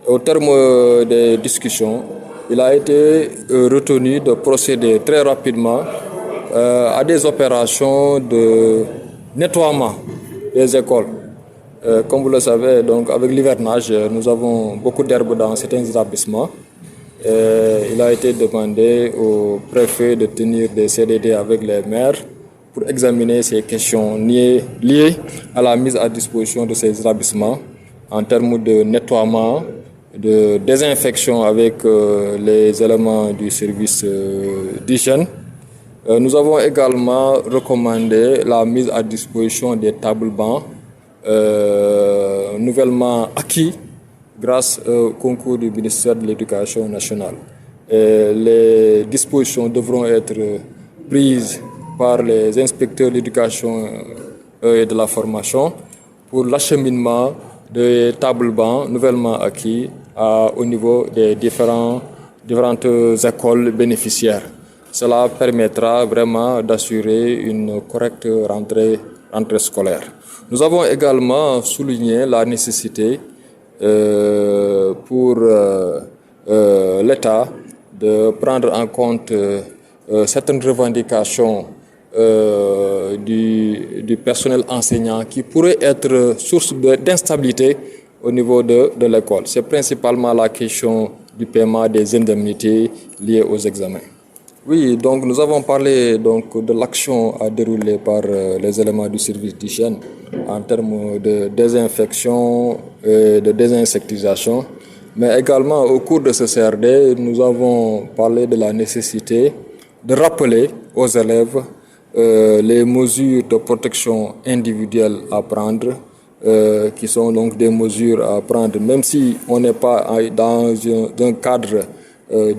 Au terme des discussions, il a été retenu de procéder très rapidement à des opérations de nettoiement des écoles. Comme vous le savez, donc avec l'hivernage, nous avons beaucoup d'herbes dans certains établissements. Il a été demandé au préfet de tenir des CDD avec les maires pour examiner ces questions liées à la mise à disposition de ces établissements en termes de nettoiement, de désinfection avec les éléments du service d'hygiène. Nous avons également recommandé la mise à disposition des tables-bancs nouvellement acquis grâce au concours du ministère de l'Éducation nationale. Les dispositions devront être prises par les inspecteurs de l'éducation et de la formation pour l'acheminement des tables-bancs nouvellement acquis au niveau des différentes écoles bénéficiaires. Cela permettra vraiment d'assurer une correcte rentrée scolaire. Nous avons également souligné la nécessité pour l'État de prendre en compte certaines revendications du personnel enseignant qui pourraient être source d'instabilité au niveau de l'école. C'est principalement la question du paiement des indemnités liées aux examens. Oui, donc nous avons parlé donc de l'action à dérouler par les éléments du service d'hygiène en termes de désinfection et de désinsectisation. Mais également au cours de ce CRD, nous avons parlé de la nécessité de rappeler aux élèves les mesures de protection individuelle à prendre, qui sont donc des mesures à prendre même si on n'est pas dans un cadre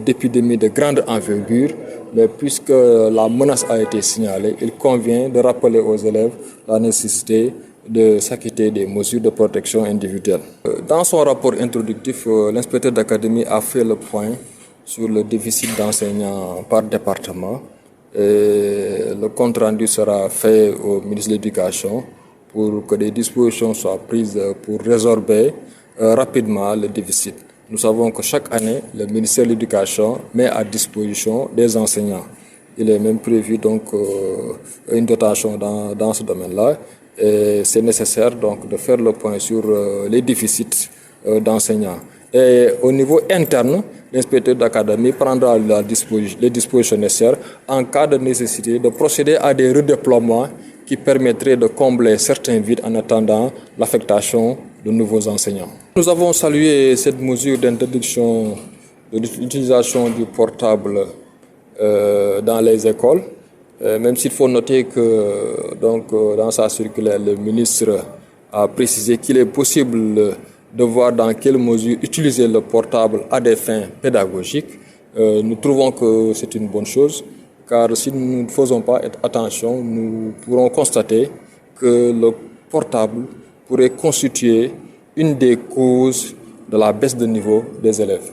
d'épidémie de grande envergure, mais puisque la menace a été signalée, il convient de rappeler aux élèves la nécessité de s'acquitter des mesures de protection individuelle. Dans son rapport introductif, l'inspecteur d'académie a fait le point sur le déficit d'enseignants par département. Et le compte rendu sera fait au ministre de l'Éducation pour que des dispositions soient prises pour résorber rapidement le déficit. Nous savons que chaque année, le ministère de l'Éducation met à disposition des enseignants. Il est même prévu donc une dotation dans ce domaine-là. Et c'est nécessaire donc de faire le point sur les déficits d'enseignants. Et au niveau interne, l'inspecteur d'académie prendra les dispositions nécessaires en cas de nécessité de procéder à des redéploiements qui permettraient de combler certains vides en attendant l'affectation de nouveaux enseignants. Nous avons salué cette mesure d'interdiction de l'utilisation du portable dans les écoles, même s'il faut noter que dans sa circulaire, le ministre a précisé qu'il est possible de voir dans quelle mesure utiliser le portable à des fins pédagogiques. Nous trouvons que c'est une bonne chose, car si nous ne faisons pas attention, nous pourrons constater que le portable pourrait constituer une des causes de la baisse de niveau des élèves.